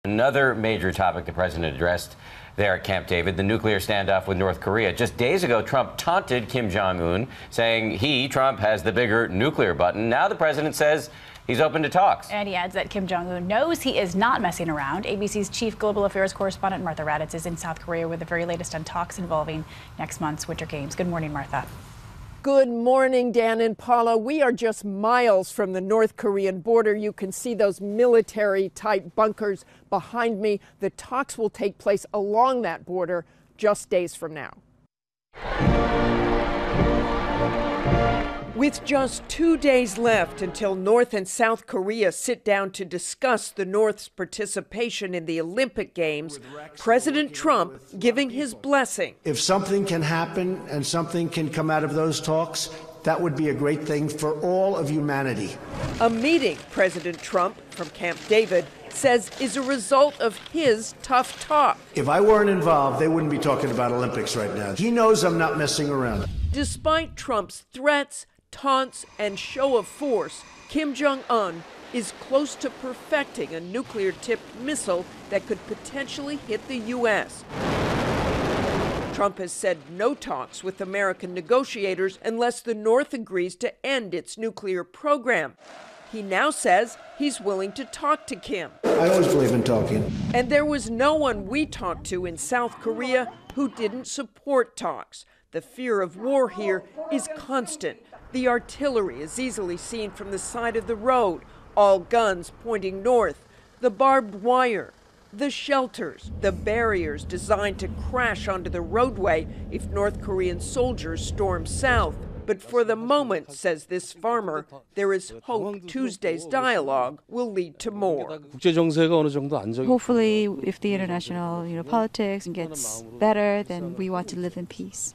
Another major topic the president addressed there at Camp David, the nuclear standoff with North Korea. Just days ago, Trump taunted Kim Jong-un, saying Trump, has the bigger nuclear button. Now the president says he's open to talks. And he adds that Kim Jong-un knows he is not messing around. ABC's chief global affairs correspondent Martha Raddatz is in South Korea with the very latest on talks involving next month's Winter Games. Good morning, Martha. Good morning, Dan and Paula. We are just miles from the North Korean border. You can see those military-type bunkers behind me. The talks will take place along that border just days from now. With just 2 days left until North and South Korea sit down to discuss the North's participation in the Olympic Games, President Trump giving his blessing. If something can happen and something can come out of those talks, that would be a great thing for all of humanity. A meeting President Trump from Camp David says is a result of his tough talk. If I weren't involved, they wouldn't be talking about Olympics right now. He knows I'm not messing around. Despite Trump's threats, taunts, and show of force, Kim Jong-un is close to perfecting a nuclear-tipped missile that could potentially hit the U.S. Trump has said no talks with American negotiators unless the North agrees to end its nuclear program. He now says he's willing to talk to Kim. I always believe in talking. And there was no one we talked to in South Korea who didn't support talks. The fear of war here is constant. The artillery is easily seen from the side of the road, all guns pointing north, the barbed wire, the shelters, the barriers designed to crash onto the roadway if North Korean soldiers storm south. But for the moment, says this farmer, there is hope Tuesday's dialogue will lead to more. Hopefully, if the international politics gets better, then we want to live in peace.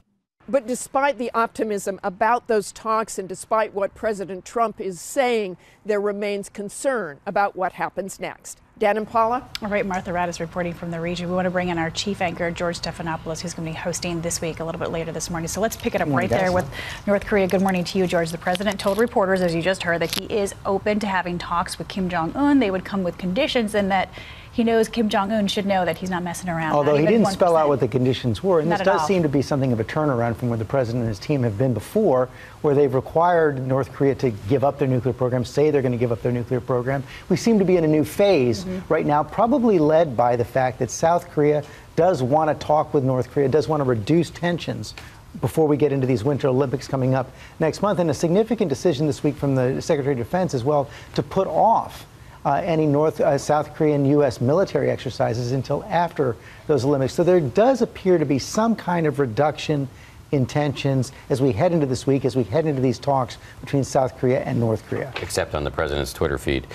But despite the optimism about those talks and despite what President Trump is saying, there remains concern about what happens next. Dan and Paula? All right, Martha Raddatz reporting from the region. We want to bring in our chief anchor, George Stephanopoulos, who's going to be hosting this week a little bit later this morning. So let's pick it up right there with North Korea. Good morning to you, George. The president told reporters, as you just heard, that he is open to having talks with Kim Jong-un. They would come with conditions, and that he knows Kim Jong-un should know that he's not messing around. Although he didn't spell out what the conditions were. And this does seem to be something of a turnaround from where the president and his team have been before, where they've required North Korea to give up their nuclear program, say they're going to give up their nuclear program. We seem to be in a new phase right now, probably led by the fact that South Korea does want to talk with North Korea, does want to reduce tensions before we get into these Winter Olympics coming up next month. And a significant decision this week from the Secretary of Defense as well to put off any South Korean U.S. military exercises until after those Olympics. So there does appear to be some kind of reduction in tensions as we head into this week, as we head into these talks between South Korea and North Korea. Except on the president's Twitter feed.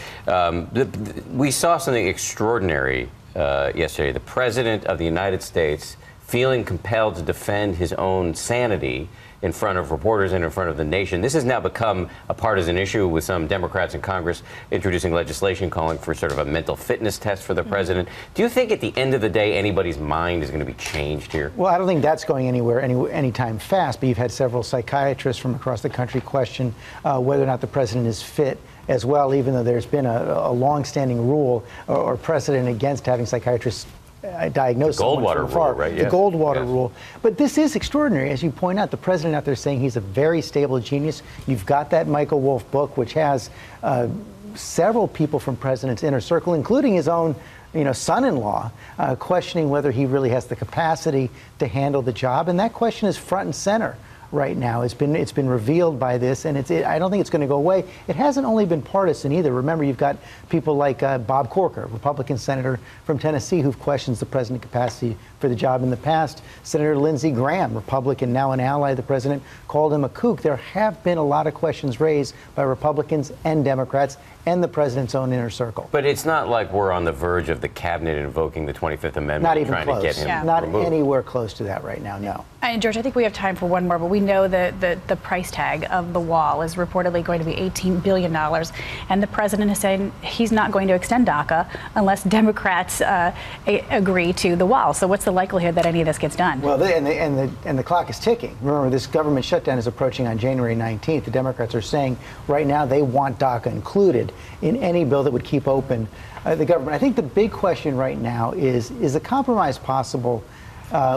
We saw something extraordinary yesterday. The president of the United States feeling compelled to defend his own sanity in front of reporters and in front of the nation. This has now become a partisan issue, with some Democrats in Congress introducing legislation calling for sort of a mental fitness test for the president. Do you think at the end of the day anybody's mind is going to be changed here? Well, I don't think that's going anywhere anytime fast, but you've had several psychiatrists from across the country question whether or not the president is fit as well, even though there's been a long-standing rule or precedent against having psychiatrists diagnose Goldwater rule, right? The Goldwater rule. But this is extraordinary. As you point out, the president out there saying he's a very stable genius. You've got that Michael Wolff book, which has several people from president's inner circle, including his own son-in-law, questioning whether he really has the capacity to handle the job. And that question is front and center right now. It's been revealed by this, and I don't think it's going to go away. It hasn't only been partisan either. Remember, you've got people like Bob Corker, Republican senator from Tennessee, who've questioned the president's capacity for the job in the past. Senator Lindsey Graham, Republican, now an ally of the president, called him a kook. There have been a lot of questions raised by Republicans and Democrats and the president's own inner circle. But it's not like we're on the verge of the cabinet invoking the 25th Amendment. Not even trying close. To get him Not removed. Anywhere close to that right now, no. And George, I think we have time for one more, but we know that the price tag of the wall is reportedly going to be $18 billion. And the president is saying he's not going to extend DACA unless Democrats agree to the wall. So what's the likelihood that any of this gets done? Well, and the clock is ticking. Remember, this government shutdown is approaching on January 19th. The Democrats are saying right now they want DACA included in any bill that would keep open the government. I think the big question right now is a compromise possible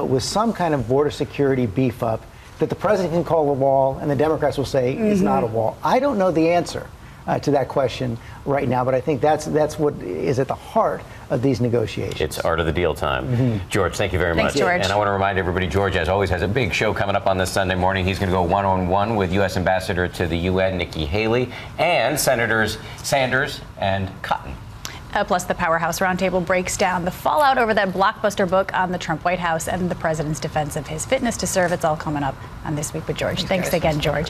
with some kind of border security beef up that the president can call a wall and the Democrats will say it's not a wall. I don't know the answer to that question right now, but I think that's what is at the heart of these negotiations. It's art of the deal time. George, thank you very Thanks, much. George. And I want to remind everybody, George, as always, has a big show coming up on this Sunday morning. He's going to go one-on-one with U.S. Ambassador to the UN, Nikki Haley, and Senators Sanders and Cotton. Plus, the Powerhouse Roundtable breaks down the fallout over that blockbuster book on the Trump White House and the president's defense of his fitness to serve. It's all coming up on This Week with George. Thanks again, George.